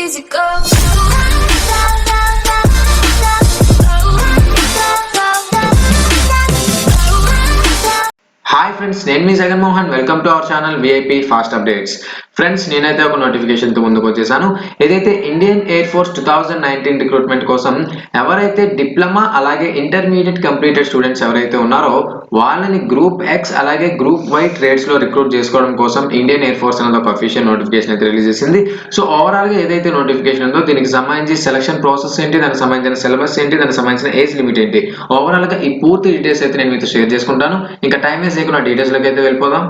easy go. Hi friends, నేను మీ Jagan Mohan. Welcome to our channel VIP fast updates. Friends, నేనైతే ఒక నోటిఫికేషన్తో ముందుకు వచ్చేసాను. ఏదైతే ఇండియన్ ఎయిర్ ఫోర్స్ 2019 రిక్రూట్మెంట్ కోసం ఎవరైతే డిప్లొమా అలాగే ఇంటర్మీడియట్ కంప్లీటెడ్ స్టూడెంట్స్ ఎవరైతే ఉన్నారో వాళ్ళని గ్రూప్ ఎక్స్ అలాగే గ్రూప్ వై ట్రేడ్స్లో రిక్రూట్ చేసుకోవడం కోసం ఇండియన్ ఎయిర్ ఫోర్స్ అనేది ఒక అఫీషియల్ నోటిఫికేషన్ అయితే రిలీజ్ చేసింది. సో ఓవరాల్గా ఏదైతే నోటిఫికేషన్ ఉందో దీనికి సంబంధించి సెలక్షన్ ప్రాసెస్ ఏంటి, దానికి సంబంధించిన సిలబస్ ఏంటి, దానికి సంబంధించిన ఏజ్ లిమిట్ ఏంటి, ఓవరాల్గా ఈ పూర్తి డీటెయిల్స్ అయితే నేను మీతో షేర్ చేసుకుంటాను. ఇంకా టైం వేస్ట్ చేయకుండా డీటెయిల్స్ లోకి అయితే వెళ్ళిపోదాం.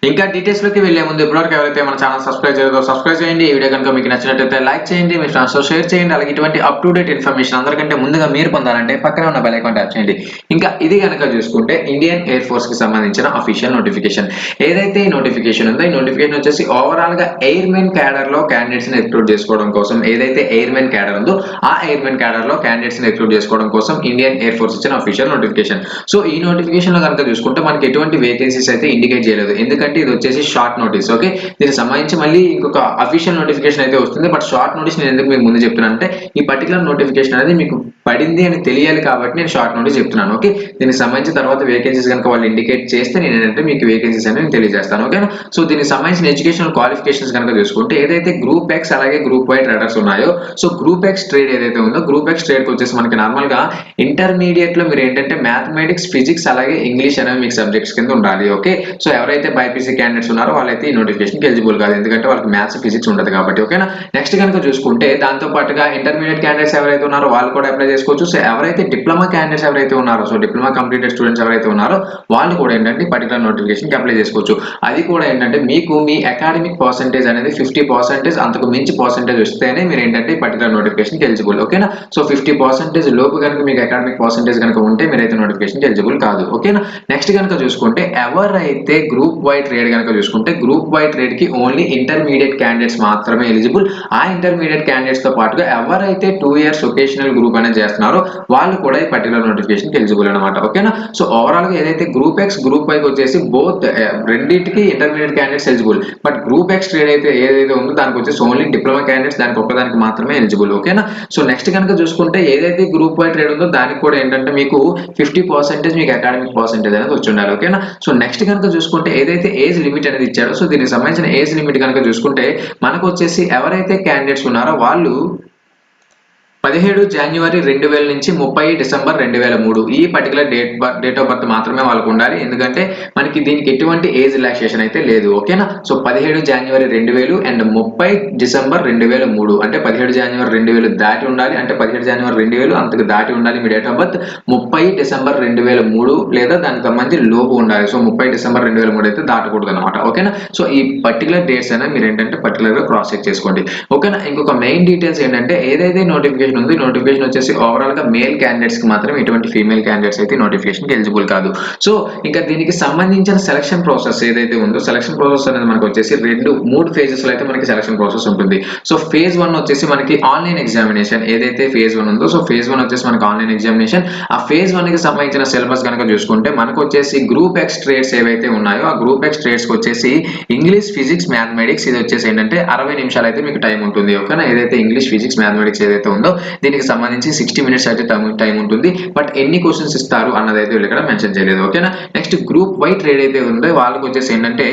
ఇంకా డీటెయిల్స్ లోకి వెళ్లే ముందు ఇప్పటివరకు ఎవరైతే మన ఛానల్ సబ్స్క్రైబ్ చేయలేదో సబ్స్క్రైబ్ చేయండి. ఈ వీడియో కనుక మీకు నచ్చినట్లయితే లైక్ చేయండి, మీ ఫ్రెండ్స్ తో షేర్ చేయండి. అలాగే ఇటువంటి అప్ టు డేట్ ఇన్ఫర్మేషన్ అందరికంటే ముందుగా మీరు పొందాలంటే పక్కన ఉన్న బెల్ ఐకాన్ ట్యాప్ చేయండి. ఇంకా ఇది కనుక చూసుకుంటే ఇండియన్ ఎయిర్ ఫోర్స్ కి సంబంధించిన అఫీషియల్ నోటిఫికేషన్. ఏదైతే ఈ నోటిఫికేషన్ ఉందో ఈ నోటిఫికేషన్ వచ్చేసి ఓవరాల్ గా ఎయిర్మెన్ క్యాడర్ లో క్యాండిడేట్స్ ని రిక్రూట్ చేసుకోవడం కోసం, ఏదైతే ఎయిర్మెన్ క్యాడర్ ఉందో ఆ ఎయిర్మెన్ క్యాడర్ లో క్యాండిడేట్స్ ని రిక్రూట్ చేసుకోవడం కోసం ఇండియన్ ఎయిర్ ఫోర్స్ ఇచ్చిన అఫీషియల్ నోటిఫికేషన్. సో ఈ నోటిఫికేషన్ లో కనుక చూసుకుంటే మనకి ఎటువంటి వేకెన్సీస్ అయితే ఇండికేట్ చేయలేదు, ఎందుకంటే ఇది వచ్చేసి షార్ట్ నోటీస్. ఓకే, దీనికి సంబంధించి మళ్ళీ ఇంకొక అఫీషియల్ నోటిఫికేషన్ అయితే వస్తుంది. బట్ షార్ట్ నోటీస్ నేను ఎందుకు మీకు ముందు చెప్తున్నాను అంటే ఈ పర్టికులర్ నోటిఫికేషన్ అనేది మీకు పడింది అని తెలియాలి కాబట్టి నేను షార్ట్ నోటీస్ చెప్తున్నాను. ఓకే, దీనికి సంబంధించి తర్వాత వేకెన్సీస్ కనుక వాళ్ళు ఇండికేట్ చేస్తే నేను ఏంటంటే మీకు వేకెన్సీస్ అనేవి తెలియజేస్తాను. ఓకేనా, సో దీనికి సంబంధించిన ఎడ్యుకేషనల్ క్వాలిఫికేషన్స్ కనుక చూసుకుంటే ఏదైతే గ్రూప్ ఎక్స్ అలాగే గ్రూప్ వై ట్రేడర్స్ ఉన్నాయో, సో గ్రూప్ ఎక్స్ ట్రేడ్ ఏదైతే ఉందో గ్రూప్ ఎక్స్ ట్రేడ్ వచ్చేసి మనకి నార్మల్ గా ఇంటర్మీడియట్ లో మీరు ఏంటంటే మ్యాథమెటిక్స్, ఫిజిక్స్ అలాగే ఇంగ్లీష్ అనేవి మీకు సబ్జెక్ట్స్ కింద ఉండాలి. ఓకే, సో ఎవరైతే బైపీసీ క్యాండిడేట్స్ ఉన్నారో వాళ్ళైతే ఈ నోటిఫికేషన్ ఎలిజిబుల్ కాదు, ఎందుకంటే వాళ్ళకి మ్యాథ్స్ ఫిజిక్స్ ఉండదు కాబట్టి. ఓకేనా, నెక్స్ట్ కనుక చూసుకుంటే దాంతో పాటుగా ఇంటర్మీడియట్ క్యాండిడేట్స్ ఎవరైతే ఉన్నారో వాళ్ళు కూడా అప్లై చేసుకోవచ్చు. సో ఎవరైతే డిప్లొమా క్యాండిడేట్స్ ఎవరైతే ఉన్నారో, సో డిప్లొమా కంప్లీటెడ్ స్టూడెంట్స్ ఎవరైతే ఉన్నారో వాళ్ళు కూడా ఏంటంటే పర్టికులర్ నోటిఫికేషన్ కి అప్లై చేసుకోవచ్చు. అది కూడా ఏంటంటే మీకు మీ అకాడమిక్ పర్సెంటేజ్ అనేది 50% అంతకు మించి పర్సెంటేజ్ వస్తేనే మీరు ఏంటంటే పర్టికులర్ నోటిఫికేషన్ కి ఎలిజిబుల్. ఓకేనా, సో 50% లోపు కనుక మీకు అకాడమిక్ పర్సెంటేజ్ కనుక ఉంటే మీరైతే నోటిఫికేషన్ కి ఎలిజిబుల్ కాదు. ఓకేనా, నెక్స్ట్ కనుక చూసుకుంటే ఎవరైతే గ్రూప్ వై ట్రేడ్ కనుక చూసుకుంటే గ్రూప్ వై ట్రేడ్ కి ఓన్లీ ఇంటర్మీడియట్ క్యాండిడేట్స్ మాత్రమే ఎలిజిబుల్. ఆ ఇంటర్మీడియట్ క్యాండిడేట్స్ తో పాటుగా ఎవరైతే 2 years వొకేషనల్ గ్రూప్ అనేది చేస్తున్నారో వాళ్ళు కూడా ఈ పర్టికులర్ నోటిఫికేషన్ ఎలిజిబుల్ అనమాట. ఓకేనా, సో ఓవరాల్ గా ఏదైతే గ్రూప్ ఎక్స్ గ్రూప్ వై వచ్చేసి బోత్ రెండింటికి intermediate candidates eligible. But group X trade అయితే ఏదైతే ఉందో దానికి వచ్చేసి ఓన్లీ డిప్లొమా క్యాండిడేట్స్ దానికి ఒక్కదానికి మాత్రమే ఎలిజిబుల్. ఓకేనా, సో నెక్స్ట్ కనుక చూసుకుంటే ఏదైతే గ్రూప్ వై ట్రేడ్ ఉందో దానికి కూడా ఏంటంటే మీకు 50% మీకు అకాడమిక్ పర్సెంటేజ్ అనేది వచ్చి ఉండాలి. ఓకేనా, సో నెక్స్ట్ కనుక చూసుకుంటే ఏదైతే ఏజ్ లిమిట్ అనేది ఇచ్చారో, సో దీనికి సంబంధించిన ఏజ్ లిమిట్ కనుక చూసుకుంటే మనకు వచ్చేసి ఎవరైతే క్యాండిడేట్స్ ఉన్నారో వాళ్ళు 17 జనవరి 2000 నుంచి 30 డిసెంబర్ 2003 ఈ పర్టికులర్ డేట్ ఆఫ్ బర్త్ మాత్రమే వాళ్ళకు ఉండాలి, ఎందుకంటే మనకి దీనికి ఎటువంటి ఏజ్ రిలాక్సేషన్ అయితే లేదు. ఓకేనా, సో 17 జనవరి 2000 అండ్ 30 డిసెంబర్ 2003 అంటే 17 జనవరి 2000 దాటి ఉండాలి, అంటే 17 జనవరి 2000 అంతకు దాటి ఉండాలి మీ డేట్ ఆఫ్ బర్త్. 30 డిసెంబర్ 2003 లేదా దానికి సంబంధించి లోపు ఉండాలి. సో 30 డిసెంబర్ 2003 అయితే దాటకూడదు అనమాట. ఓకేనా, సో ఈ పర్టికులర్ డేట్స్ అయినా మీరు ఏంటంటే పర్టికులర్ గా క్రాస్ చెక్ చేసుకోండి. ఓకేనా, ఇంకొక మెయిన్ డీటెయిల్స్ ఏంటంటే ఏదైతే నోటిఫికేషన్ ఉంది నోటిఫికేషన్ వచ్చేసి ఓవరాల్ గా మేల్ క్యాండిడేట్స్ కి మాత్రం ఎటువంటి ఫీమేల్ క్యాండిడేట్స్ అయితే నోటిఫికేషన్ కి ఎలిజిబుల్ కాదు. సో ఇంకా దీనికి సంబంధించిన సెలక్షన్ ప్రాసెస్ ఏదైతే ఉందో సెలక్షన్ ప్రాసెస్ అనేది మనకు వచ్చేసి 3 ఫేజెస్ లో అయితే మనకి సెలక్షన్ ప్రాసెస్ ఉంటుంది. సో ఫేజ్ 1 వచ్చేసి మనకి ఆన్లైన్ ఎగ్జామినేషన్. ఏదైతే ఫేజ్ 1 ఉందో సో ఫేజ్ 1 వచ్చేసి మనకి ఆన్లైన్ ఎగ్జామినేషన్. ఆ ఫేజ్ 1 కి సంబంధించిన సిలబస్ కనుక చూసుకుంటే మనకు వచ్చేసి గ్రూప్ ఎక్స్ ట్రేడ్స్ ఏవైతే ఉన్నాయో ఆ గ్రూప్ ఎక్స్ ట్రేడ్స్ కి వచ్చేసి ఇంగ్లీష్, ఫిజిక్స్, మ్యాథమెటిక్స్ ఇది వచ్చేసి ఏంటంటే 60 నిమిషాలు అయితే మీకు టైం ఉంటుంది. ఓకేనా, ఏదైతే ఇంగ్లీష్, ఫిజిక్స్, మ్యాథమెటిక్స్ ఏదైతే ఉందో దీనికి సంబంధించి 60 minutes అయితే టైం ఉంటుంది. బట్ ఎన్ని క్వశ్చన్స్ ఇస్తారు అన్నది అయితే వీళ్ళు ఇక్కడ మెన్షన్ చేయలేదు. ఓకేనా, నెక్స్ట్ గ్రూప్ వై ట్రేడ్ అయితే ఉందో వాళ్ళకి వచ్చేసి ఏంటంటే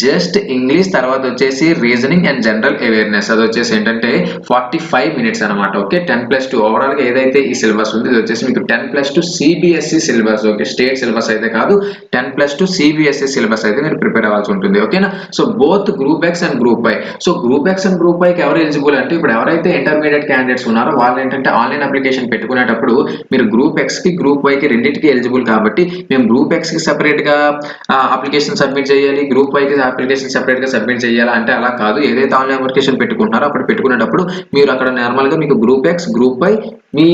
జస్ట్ ఇంగ్లీష్, తర్వాత వచ్చేసి రీజనింగ్ అండ్ జనరల్ అవేర్నెస్ అది వచ్చేసి ఏంటంటే 45 minutes అనమాట. ఓకే, 10+2 ఓవరాల్ గా ఏదైతే ఈ సిలబస్ ఉంది ఇది వచ్చేసి మీకు 10+2 CBSE syllabus. Okay, state syllabus అయితే కాదు, 10+2 సిబిఎస్ఈ సిలబస్ అయితే మీరు ప్రిపేర్ అవ్వాల్సి ఉంటుంది. ఓకేనా, so both group X and group Y. So group X and group వైకి ఎవరు ఎలిజిబుల్ అంటే ఇప్పుడు ఎవరైతే ఇంటర్మీడియట్ క్యాండిడేట్స్ ఉన్నారో వాళ్ళు ఏంటంటే ఆన్లైన్ అప్లికేషన్ పెట్టుకునేటప్పుడు మీరు గ్రూప్ ఎక్స్ కి గ్రూప్ వై కి రెండింటికి ఎలిజిబుల్ కాబట్టి మేము గ్రూప్ ఎక్స్ కి సెపరేట్ గా అప్లికేషన్ సబ్మిట్ చేయాలి, గ్రూప్ వై కి అప్లికేషన్ సెపరేట్ గా సబ్మిట్ చేయాలి అంటే అలా కాదు. ఏదైతే ఆన్లైన్ అప్లికేషన్ పెట్టుకుంటున్నారో అప్పుడు పెట్టుకునేటప్పుడు మీరు అక్కడ నార్మల్ గా మీకు group X, group why me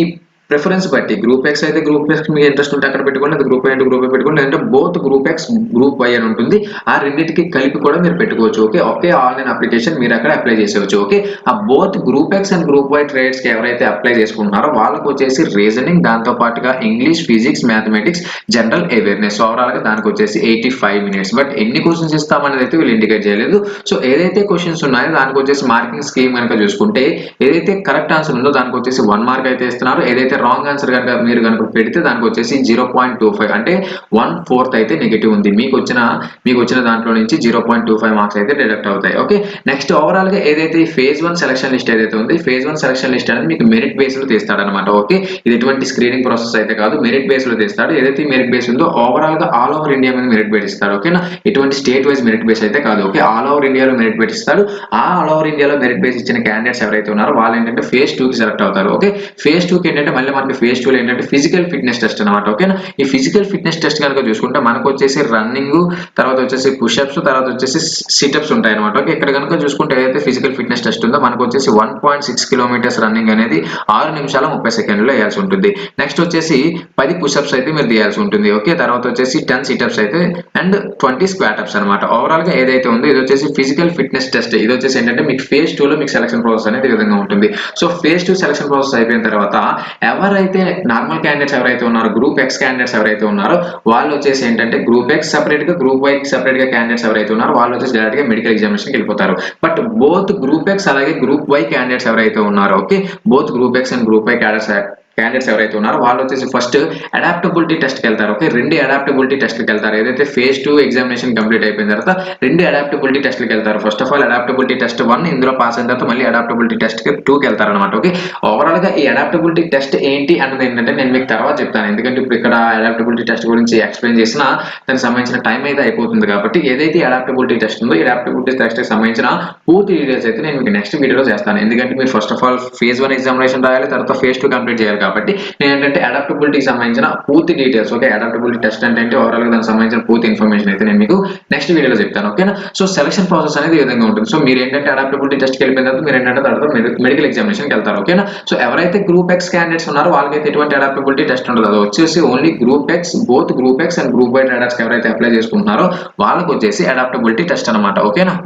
preference బట్టి గ్రూప్ ఎక్స్ అయితే గ్రూప్ ఎక్స్ మీకు ఇంట్రెస్ట్ ఉంటే అక్కడ పెట్టుకోండి, అది గ్రూప్ అంటే గ్రూప్ పెట్టుకోండి, లేదంటే both group X group why అని ఉంటుంది. ఆ రెండింటికి కలిపి కూడా మీరు పెట్టుకోవచ్చు. ఓకే, ఒకే ఆన్లైన్ అప్లికేషన్ మీరు అక్కడ అప్లై చేసేవచ్చు. ఓకే, ఆ both group X and group why trades కి ఎవరైతే అప్లై చేసుకుంటున్నారో వాళ్ళకి వచ్చేసి రీజనింగ్, దాంతో పాటుగా English, physics, mathematics, general awareness overall గా దానికి వచ్చేసి 85 మినిట్స్. బట్ ఎన్ని క్వశ్చన్స్ ఇస్తామనేది అయితే వీళ్ళు ఇండికేట్ చేయలేదు. సో ఏదైతే క్వశ్చన్స్ ఉన్నాయో దానికి వచ్చేసి మార్కింగ్ స్కీమ్ కనుక చూసుకుంటే ఏదైతే కరెక్ట్ ఆన్సర్ ఉందో దానికి వచ్చేసి 1 మార్క్ అయితే ఇస్తున్నారు. ఏదైతే రాంగ్ ఆన్సర్ కనుక మీరు కనుక పెడితే దానికి వచ్చేసి 0.25 అంటే 1/4 అయితే నెగిటివ్ ఉంది. మీకు వచ్చిన దాంట్లో నుంచి 0.25 మార్క్స్ అయితే డిడక్ట్ అవుతాయి. ఓకే, నెక్స్ట్ ఓవరాల్ గా ఏదైతే ఫేజ్ 1 సెలక్షన్ లిస్ట్ ఏదైతే ఉంది, ఫేజ్ 1 సెలక్షన్ లిస్ట్ అనేది మీకు మెరిట్ బేస్ లో తీస్తాడనమాట. ఓకే, ఇది ఎటువంటి స్క్రీనింగ్ ప్రాసెస్ అయితే కాదు, మెరిట్ బేస్ లో తీస్తాడు. ఏదైతే మెరిట్ బేస్ ఉందో ఓవరాల్ గా ఆల్ ఓవర్ ఇండియా మీద మెరిట్ బేస్ ఇస్తాడు. ఓకేనా, ఎటువంటి స్టేట్ వైజ్ మెరిట్ బేస్ అయితే కాదు. ఓకే, ఆల్ ఓవర్ ఇండియాలో మెరిట్ బేస్ ఇస్తాడు. ఆ ఆల్ ఓవర్ ఇండియాలో మెరిట్ బేస్ ఇచ్చిన క్యాండిడేట్స్ ఎవరైతే ఉన్నారో వాళ్ళు ఏంటంటే ఫేజ్ 2 కి సెలెక్ట్ అవుతారు. ఓకే, ఫేజ్ 2 కి ఏంటంటే మళ్ళీ మనకి ఫేజ్ 2 లో ఏంటంటే ఫిజికల్ ఫిట్నెస్ టెస్ట్ అనమాట. ఓకేనా, ఈ ఫిజికల్ ఫిట్నెస్ టెస్ట్ కనుక చూసుకుంటే మనకు వచ్చేసి రన్నింగ్, తర్వాత వచ్చేసి పుషప్స్, తర్వాత వచ్చేసి సిటప్స్ ఉంటాయి అనమాట. ఓకే, ఇక్కడ కనుక చూసుకుంటే ఏదైతే ఫిజికల్ ఫిట్నెస్ టెస్ట్ ఉందో మనకు వచ్చేసి 1.6 కిలోమీటర్స్ రన్నింగ్ అనేది 6 నిమిషాల 30 సెకండ్లో వేయాల్సి ఉంటుంది. నెక్స్ట్ వచ్చేసి 10 పుషప్స్ అయితే మీరు తీయాల్సి ఉంటుంది. ఓకే, తర్వాత వచ్చేసి 10 సిటప్స్ అయితే అండ్ 20 స్క్వాట్ అప్స్ అనమాట. ఓవరాల్ గా ఏదైతే ఉందో ఇది వచ్చేసి ఫిజికల్ ఫిట్నెస్ టెస్ట్. ఇది వచ్చేసి ఏంటంటే మీకు ఫేజ్ 2 లో మీకు సెలక్షన్ ప్రాసెస్ అనేది ఈ విధంగా ఉంటుంది. సో ఫేజ్ 2 సెలక్షన్ ప్రాసెస్ అయిపోయిన తర్వాత ఎవరైతే నార్మల్ క్యాండిడేట్స్ ఎవరైతే ఉన్నారో, గ్రూప్ ఎక్స్ క్యాండిడేట్స్ ఎవరైతే ఉన్నారో వాళ్ళు వచ్చేసి ఏంటంటే గ్రూప్ ఎక్స్ సెపరేట్ గా, గ్రూప్ వై సెపరేట్ గా క్యాండిడేట్స్ ఎవరైతే ఉన్నారో వాళ్ళు వచ్చేసి డైరెక్ట్ గా మెడికల్ ఎగ్జామినేషన్ కి వెళ్ళిపోతారు. బట్ బోత్ గ్రూప్ ఎక్స్ అలాగే గ్రూప్ వై క్యాండిడేట్స్ ఎవరైతే ఉన్నారో, okay, both group X and group why candidates ఎవరైతే ఉన్నారో వాళ్ళు వచ్చేసి ఫస్ట్ అడాప్టబిలిటీ టెస్ట్ కి వెళ్తారు. ఓకే, రెండు అడాప్టబిలిటీ టెస్ట్ కి వెళ్తారు. ఏదైతే ఫేజ్ 2 ఎగ్జామినేషన్ కంప్లీట్ అయిపోయిన తర్వాత రెండు అడాప్టబిలిటీ టెస్ట్ కి వెళ్తారు. First of all adaptability test 1 ఇందులో పాస్ అయిన తర్వాత మళ్ళీ అడాప్టబిలిటీ టెస్ట్ కి 2 కి వెళ్తారు అనమాట. ఓకే, ఓవరాల్ గా ఈ అడాప్టబిలిటీ టెస్ట్ ఏంటి అన్నది ఏంటంటే నేను మీకు తర్వాత చెప్తాను. ఎందుకంటే ఇప్పుడు ఇక్కడ అడాప్టబిలిటీ టెస్ట్ గురించి ఎక్స్ప్లెయిన్ చేసినా దానికి సంబంధించిన టైం అయితే అయిపోతుంది. కాబట్టి ఏదైతే అడాప్టబిలిటీ టెస్ట్ ఉందో ఈ అడాప్టబిలిటీ టెస్ట్ కి సంబంధించిన పూర్తి డీటెయిల్స్ అయితే నేను మీకు నెక్స్ట్ వీడియోలో చేస్తాను. ఎందుకంటే మీరు first of all phase 1 examination రాయాలి, తర్వాత ఫేజ్ 2 కంప్లీట్ చేయాలి. కాబట్టి నేను ఏంటంటే అడాప్టబిలిటీకి సంబంధించిన పూర్తి డీటెయిల్స్, ఓకే, అడాప్టబిలిటీ టెస్ట్ అంటే ఓవరాల్ గా దానికి సంబంధించిన పూర్తి ఇన్ఫర్మేషన్ అయితే నేను మీకు నెక్స్ట్ వీడియోలో చెప్తాను. ఓకేనా, సో సెలక్షన్ ప్రాసెస్ అనేది ఈ విధంగా ఉంటుంది. సో మీరు ఏంటంటే అడాప్టబిలిటీ టెస్ట్కి వెళ్ళిపోయిన తర్వాత మీరు ఏంటంటే తర్వాత మెడికల్ ఎగ్జామినేషన్కి వెళ్తారు. ఓకేనా, సో ఎవరైతే గ్రూప్ ఎక్స్ క్యాండిడేట్స్ ఉన్నారో వాళ్ళకైతే ఎటువంటి అడాప్టబిలిటీ టెస్ట్ ఉండదు. అది వచ్చేసి only group X, both group X and group why traders ఎవరైతే అప్లై చేసుకుంటున్నారో వాళ్ళకి వచ్చేసి అడాప్టబిలిటీ టెస్ట్ అనమాట. ఓకేనా,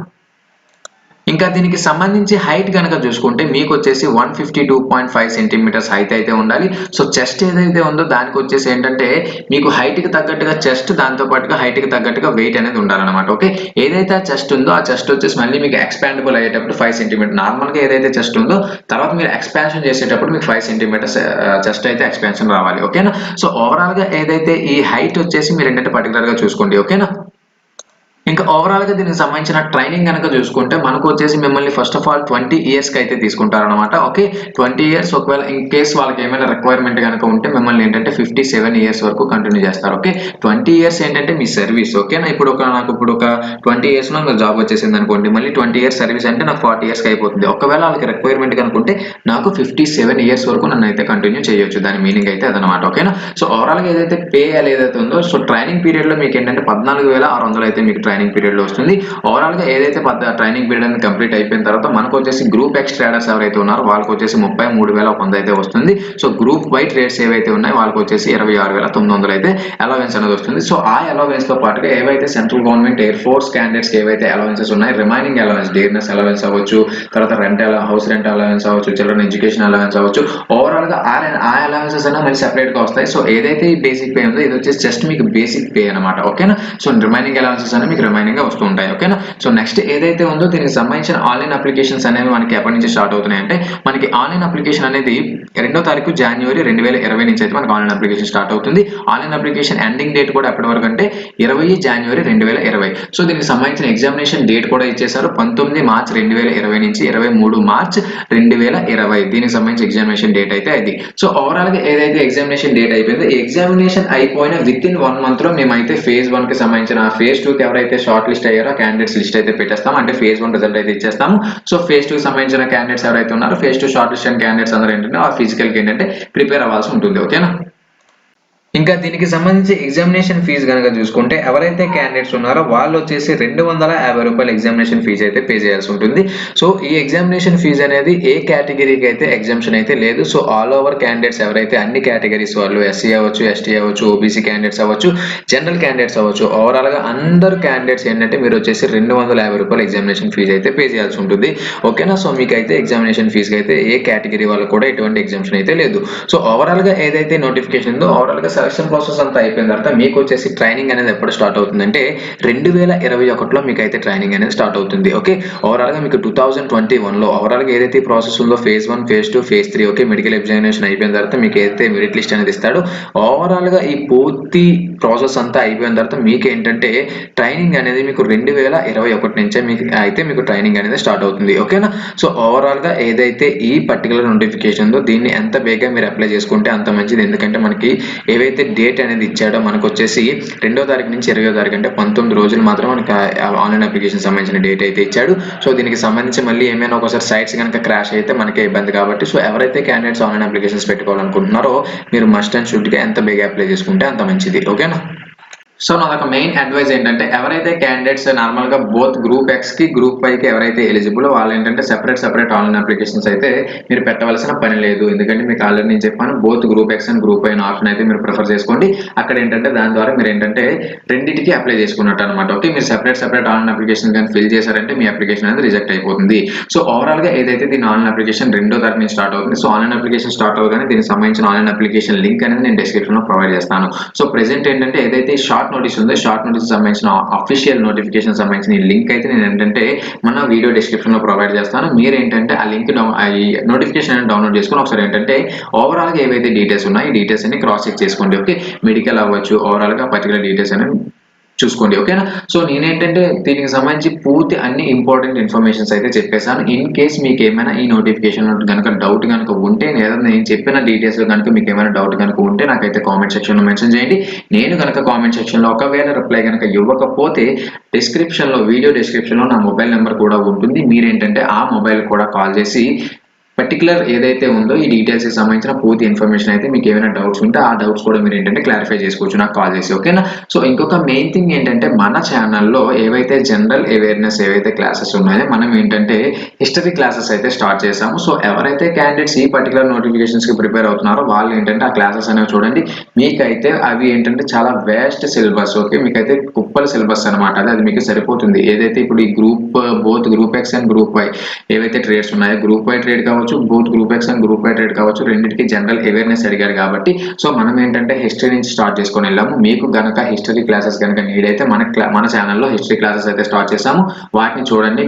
ఇంకా దీనికి సంబంధించి హైట్ కనుక చూసుకుంటే మీకు వచ్చేసి 152.5 సెంటీమీటర్స్ హైట్ అయితే ఉండాలి. సో చెస్ట్ ఏదైతే ఉందో దానికి వచ్చేసి ఏంటంటే మీకు హైట్ కి తగ్గట్టుగా చెస్ట్, దాంతో పాటుగా హైట్ కి తగ్గట్టుగా వెయిట్ అనేది ఉండాలన్నమాట. ఓకే, ఏదైతే ఆ చెస్ట్ ఉందో ఆ చెస్ట్ వచ్చేసి మళ్ళీ మీకు ఎక్స్పాండబుల్ అయ్యేటప్పుడు 5 సెంటీమీటర్, నార్మల్ గా ఏదైతే చెస్ట్ ఉందో తర్వాత మీరు ఎక్స్పాన్షన్ చేసేటప్పుడు మీకు 5 సెంటీమీటర్స్ చెస్ట్ అయితే ఎక్స్పాన్షన్ రావాలి. ఓకేనా, సో ఓవరాల్ గా ఏదైతే ఈ హైట్ వచ్చేసి మీరు ఏంటంటే పర్టికులర్ గా చూసుకోండి. ఓకేనా, ఇంకా ఓవరాల్ గా దీనికి సంబంధించిన ట్రైనింగ్ కనుక చూసుకుంటే మనకు వచ్చేసి మిమ్మల్ని ఫస్ట్ ఆఫ్ ఆల్ 20 ఇయర్స్ కి అయితే తీసుకుంటారనమాట. ఓకే, 20 ఇయర్స్ ఒకవేళ ఇన్ కేస్ వాళ్ళకి ఏమైనా రిక్వైర్మెంట్ కనుక ఉంటే మిమ్మల్ని ఏంటంటే 57 ఇయర్స్ వరకు కంటిన్యూ చేస్తారు. ఓకే, 20 ఇయర్స్ ఏంటంటే మీ సర్వీస్. ఓకేనా, నాకు ఇప్పుడు ఒక 20 ఇయర్స్ లో నాకు జాబ్ వచ్చేసింది అనుకోండి, మళ్ళీ 20 ఇయర్స్ సర్వీస్ అంటే నాకు 40 ఇయర్స్ కి అయిపోతుంది. ఒకవేళ వాళ్ళకి రిక్వైర్మెంట్ కనుకుంటే నాకు 57 ఇయర్స్ వరకు నన్ను అయితే కంటిన్యూ చేయొచ్చు. దాని మీనింగ్ అయితే అదనమాట. ఓకేనా, సో ఓవరాల్ గా ఏదైతే పే ఏదైతే ఉందో సో ట్రైనింగ్ పీరియడ్ లో మీకు ఏంటంటే 14,600 అయితే మీకు ట్రైనింగ్ పీరియడ్ లో వస్తుంది. ఓవరాల్ గా ఏదైతే ట్రైనింగ్ పీరియడ్ అనేది కంప్లీట్ అయిపోయిన తర్వాత మనకు వచ్చేసి గ్రూప్ ఎక్స్ ట్రేడర్స్ ఎవరైతే ఉన్నారో వాళ్ళకి వచ్చేసి 33,100 అయితే వస్తుంది. సో గ్రూప్ వై ట్రేడ్స్ ఏవైతే ఉన్నాయో వాళ్ళకి వచ్చేసి 26,900 అయితే అలవెన్స్ అనేది వస్తుంది. సో ఆ అలవెన్స్ తో పాటుగా ఏవైతే central government air force candidates ఏవైతే అలవెన్సెస్ ఉన్నాయి, రిమైనింగ్ అలవెన్స్, డేర్నెస్ అలవెన్స్ అవ్వచ్చు, తర్వాత హౌస్ రెంట్ అలవెన్స్ అవ్వచ్చు, చిల్డ్రన్ ఎడ్యుకేషన్ అలవెన్స్ అవ్వచ్చు, ఓవరాల్ గా ఆ అలవెన్సెస్ అనేవి మళ్ళీ సెపరేట్ గా వస్తాయి. సో ఏదైతే ఈ బేసిక్ పే ఉందో ఇది వచ్చేసి జస్ట్ మీకు బేసిక్ పే అనమాట. ఓకేనా, సో రిమైనింగ్ అలవెన్సెస్ అనేవి మీకు రిమైనింగ్ గా వస్తూ ఉంటాయి. ఓకేనా, సో నెక్స్ట్ ఏదైతే ఉందో దీనికి సంబంధించిన ఆన్లైన్ అప్లికేషన్స్ అనేవి మనకి ఎప్పటి నుంచి స్టార్ట్ అవుతున్నాయి అంటే మనకి ఆన్లైన్ అప్లికేషన్ అనేది 2వ తారీఖు జనవరి 2020 నుంచి అయితే మనకి ఆన్లైన్ అప్లికేషన్ స్టార్ట్ అవుతుంది. ఆన్లైన్ అప్లికేషన్ ఎండింగ్ డేట్ కూడా ఎప్పటి వరకు అంటే 20 జనవరి 2020. సో దీనికి సంబంధించిన ఎగ్జామినేషన్ డేట్ కూడా ఇచ్చేసారు. 19 మార్చ్ 2020 నుంచి 23 మార్చ్ 2020 దీనికి సంబంధించి ఎగ్జామినేషన్ డేట్ అయితే అది. సో ఓవరాల్ గా ఏదైతే ఎగ్జామినేషన్ డేట్ అయిపోయిందో ఈ ఎగ్జామినేషన్ అయిపోయిన విత్ ఇన్ 1 మంత్ లో మేమైతే ఫేజ్ 1 కి సంబంధించిన ఫేజ్ 2 కి ఎవరైతే షార్ట్ లిస్ట్ అయ్యారో క్యాండిడేట్స్ లిస్ట్ అయితే పెట్టేస్తాం. అంటే ఫేజ్ 1 రిజల్ట్ అయితే ఇచ్చేస్తాము. సో ఫేజ్ 2 కి సంబంధించిన క్యాండిడేట్స్ ఎవరైతే ఉన్నారో ఫేజ్ 2 షార్ట్ లిస్ట్ అయిన క్యాండిడేట్స్ అందరూ ఏంటంటే ఆ ఫిజికల్ కి ఏంటంటే ప్రిపేర్ అవ్వాల్సి ఉంటుంది. ఓకేనా, ఇంకా దీనికి సంబంధించి ఎగ్జామినేషన్ ఫీజు గనక చూసుకుంటే ఎవరైతే క్యాండిడేట్స్ ఉన్నారో వాళ్ళు వచ్చేసి ₹250 ఎగ్జామినేషన్ ఫీజు అయితే పే చేయాల్సి ఉంటుంది. సో ఈ ఎగ్జామినేషన్ ఫీజు అనేది ఏ కేటగిరీకి అయితే ఎగ్జామ్షన్ అయితే లేదు. సో ఆల్ ఓవర్ క్యాండిడేట్స్ ఎవరైతే అన్ని కేటగిరీస్ వాళ్ళు ఎస్సీ అవ్వచ్చు, ఎస్టీ అవ్వచ్చు, ఓబీసీ క్యాండిడేట్స్ అవ్వచ్చు, జనరల్ క్యాండిడేట్స్ అవ్వచ్చు, ఓవరాల్‌గా అందరు క్యాండిడేట్స్ ఏంటంటే మీరు వచ్చేసి ₹250 ఎగ్జామినేషన్ ఫీజు అయితే పే చేయాల్సి ఉంటుంది. ఓకేనా? సో మీకైతే ఎగ్జామినేషన్ ఫీజుకైతే ఏ కేటగిరీ వాళ్ళకి కూడా ఎటువంటి ఎగ్జామ్షన్ అయితే లేదు. సో ఓవరాల్‌గా ఏదైతే నోటిఫికేషన్ ఉందో ఓవరాల్‌గా సెలక్షన్ ప్రాసెస్ అంతా అయిపోయిన తర్వాత మీకు వచ్చేసి ట్రైనింగ్ అనేది ఎప్పుడు స్టార్ట్ అవుతుందంటే 2021లో మీకైతే ట్రైనింగ్ అనేది స్టార్ట్ అవుతుంది. ఓకే. ఓవరాల్‌గా మీకు 2021లో ఓవరాల్‌గా ఏదైతే ప్రాసెస్ ఉందో phase 1, phase 2, phase 3 okay. Medical examination అయిపోయిన తర్వాత మీకు ఏదైతే మెరిట్ లిస్ట్ అనేది ఇస్తాడో ఓవరాల్‌గా ఈ పూర్తి ప్రాసెస్ అంతా అయిపోయిన తర్వాత మీకేంటంటే ట్రైనింగ్ అనేది మీకు 2021 నుంచే మీకు ట్రైనింగ్ అనేది స్టార్ట్ అవుతుంది. ఓకేనా? సో ఓవరాల్‌గా ఏదైతే ఈ పర్టిక్యులర్ నోటిఫికేషన్ ఉందో దీన్ని ఎంత బేగా మీరు అప్లై చేసుకుంటే అంత మంచిది. ఎందుకంటే మనకి ఏవైతే డేట్ అనేది ఇచ్చాడో మనకొచ్చేసి 2వ తారీఖు నుంచి 20వ తారీఖు అంటే 19 రోజులు మాత్రం మనకి ఆన్‌లైన్ అప్లికేషన్ సంబంధించిన డేట్ అయితే ఇచ్చాడు. సో దీనికి సంబంధించి మళ్ళీ ఏమైనా ఒకసారి సైట్స్ గనక క్రాష్ అయితే మనకే ఇబ్బంది కాబట్టి సో ఎవరైతే క్యాండిడేట్స్ ఆన్‌లైన్ అప్లికేషన్స్ పెట్టుకోవాలనుకుంటున్నారో మీరు మస్ట్ అండ్ షుడ్‌గా ఎంత బేగా అప్లై చేసుకుంటే అంత మంచిది. ఓకేనా? సో నాదొక మెయిన్ అడ్వైజ్ ఏంటంటే ఎవరైతే క్యాండిడేట్స్ నార్మల్‌గా బోత్ గ్రూప్ ఎక్స్‌కి, గ్రూప్ వైకి ఎవరైతే ఎలిజిబులో వాళ్ళేంటంటే సెపరేట్ ఆన్‌లైన్ అప్లికేషన్స్ అయితే మీరు పెట్టవలసిన పని లేదు. ఎందుకంటే మీకు ఆల్రెడీ నేను చెప్పాను both group X and group why అనే ఆప్షన్ అయితే మీరు ప్రిఫర్ చేసుకోండి. అక్కడ ఏంటంటే దాని ద్వారా మీరేంటంటే రెండిటికి అప్లై చేసుకున్నట్టు అనమాట. ఓకే. మీరు సెపరేట్ ఆన్‌లైన్ అప్లికేషన్ గాని ఫిల్ చేశారంటే మీ అప్లికేషన్ అనేది రిజెక్ట్ అయిపోతుంది. సో ఓవరాల్‌గా ఏదైతే దీని ఆన్‌లైన్ అప్లికేషన్ 2వ తారీఖు నుంచి స్టార్ట్ అవుతుంది. సో ఆన్‌లైన్ అప్లికేషన్ స్టార్ట్ అవ్వగానే దీనికి సంబంధించిన ఆన్‌లైన్ అప్లికేషన్ లింక్ అనేది నేను డిస్క్రిప్షన్‌లో ప్రొవైడ్ చేస్తాను. సో ప్రెజెంట్ ఏంటంటే ఏదైతే షార్ట్ నోటీస్ ఉందో షార్ట్ నోటీస్ సంబంధించిన అఫీషియల్ నోటిఫికేషన్ సంబంధించిన ఈ లింక్ అయితే నేను ఏంటంటే మన వీడియో డిస్క్రిప్షన్ లో ప్రొవైడ్ చేస్తాను. మీరు ఏంటంటే ఆ లింక్ ఈ నోటిఫికేషన్ అనేది డౌన్లోడ్ చేసుకొని ఒకసారి ఏంటంటే ఓవరాల్ గా ఏవైతే డీటెయిల్స్ ఉన్నాయో ఈ డీటెయిల్స్ అన్ని క్రాస్ చెక్ చేసుకోండి. ఓకే. మెడికల్ అవ్వచ్చు ఓవరాల్ గా పర్టికులర్ డీటెయిల్స్ అనేవి చూసుకోండి. ఓకేనా? సో నేనేంటంటే దీనికి సంబంధించి పూర్తి అన్ని ఇంపార్టెంట్ ఇన్ఫర్మేషన్స్ అయితే చెప్పేసాను. ఇన్ కేస్ మీకేమైనా ఈ నోటిఫికేషన్ గనక డౌట్ గనక ఉంటే లేదా నేను చెప్పిన డీటెయిల్స్ గనక మీకేమైనా డౌట్ గనక ఉంటే నాకైతే కామెంట్ సెక్షన్‌లో మెన్షన్ చేయండి. నేను గనక కామెంట్ సెక్షన్‌లో ఒకవేళ రిప్లై గనక ఇవ్వకపోతే వీడియో డిస్క్రిప్షన్‌లో నా మొబైల్ నంబర్ కూడా ఉంటుంది. మీరేంటంటే ఆ మొబైల్ కూడా కాల్ చేసి పర్టిక్యులర్ ఏదైతే ఉందో ఈ డీటెయిల్స్‌కి సంబంధించిన పూర్తి ఇన్ఫర్మేషన్ అయితే మీకేమైనా డౌట్స్ ఉంటే ఆ డౌట్స్ కూడా మీరేంటంటే క్లారిఫై చేసుకోవచ్చు నాకు కాల్ చేసి. ఓకేనా? సో ఇంకొక మెయిన్ థింగ్ ఏంటంటే మన ఛానల్‌లో ఏవైతే జనరల్ అవేర్‌నెస్ ఏవైతే క్లాసెస్ ఉన్నాయో మనం ఏంటంటే హిస్టరీ క్లాసెస్ అయితే స్టార్ట్ చేశాము. సో ఎవరైతే క్యాండిడేట్స్ ఈ పర్టిక్యులర్ నోటిఫికేషన్స్‌కి ప్రిపేర్ అవుతున్నారో వాళ్ళు ఏంటంటే ఆ క్లాసెస్ అనేవి చూడండి. మీకైతే అవి ఏంటంటే చాలా వేస్ట్ సిలబస్. ఓకే. మీకైతే కుప్పల సిలబస్ అన్నమాట. అది మీకు సరిపోతుంది. ఏదైతే ఇప్పుడు ఈ both group X and group why ఏవైతే ట్రేడ్స్ ఉన్నాయో గ్రూప్ వై ట్రేడ్ కావచ్చు, both group X and group why trade కావచ్చు రెండిటికి జనరల్ అవేర్‌నెస్ అడిగారు కాబట్టి సో మనం ఏంటంటే హిస్టరీ నుంచి స్టార్ట్ చేసుకొని వెళ్ళాము. మీకు గనక హిస్టరీ క్లాసెస్ గనక నీడ్ అయితే మన ఛానల్‌లో హిస్టరీ క్లాసెస్ అయితే స్టార్ట్ చేసాము. వాటిని చూడండి.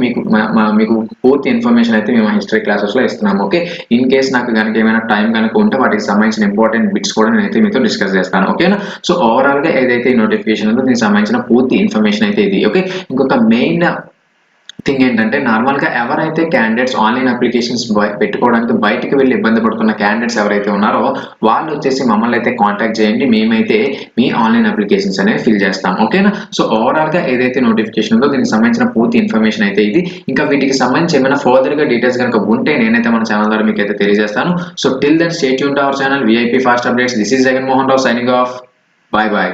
మీకు పూర్తి ఇన్ఫర్మేషన్ అయితే మేము హిస్టరీ క్లాసెస్‌లో ఇస్తున్నాము. ఓకే. ఇన్ కేస్ నాకు గనక ఏమైనా టైం గనక ఉంటే వాటికి సంబంధించిన ఇంపార్టెంట్ బిట్స్ కూడా నేనైతే మీతో డిస్కస్ చేస్తాను. ఓకేనా? సో ఓవరాల్‌గా ఏదైతే ఈ నోటిఫికేషన్ ఉందో దీనికి సంబంధించిన పూర్తి ఇన్ఫర్మేషన్ అయితే ఇది. ఓకే. ఇంకొక మెయిన్ థింగ్ ఏంటంటే నార్మల్‌గా ఎవరైతే క్యాండిడేట్స్ ఆన్‌లైన్ అప్లికేషన్స్ పెట్టుకోవడానికి బయటికి వెళ్లి ఇబ్బంది పడుతున్న క్యాండిడేట్స్ ఎవరైతే ఉన్నారో వాళ్ళొచ్చేసి మమ్మల్ని అయితే కాంటాక్ట్ చేయండి. మేమైతే మీ ఆన్‌లైన్ అప్లికేషన్స్ అనేవి ఫిల్ చేస్తాం. ఓకేనా? సో ఓవరాల్‌గా ఏదైతే నోటిఫికేషన్ ఉందో దీనికి సంబంధించిన పూర్తి ఇన్ఫర్మేషన్ అయితే ఇది. ఇంకా వీటికి సంబంధించి ఏమైనా ఫర్దర్‌గా డీటెయిల్స్ గనుక ఉంటే నేనైతే మన ఛానల్ ద్వారా మీకైతే తెలియజేస్తాను. So till then stay tune to our channel VIP fast updates. This is Jagan Mohan Rao signing off. Bye by.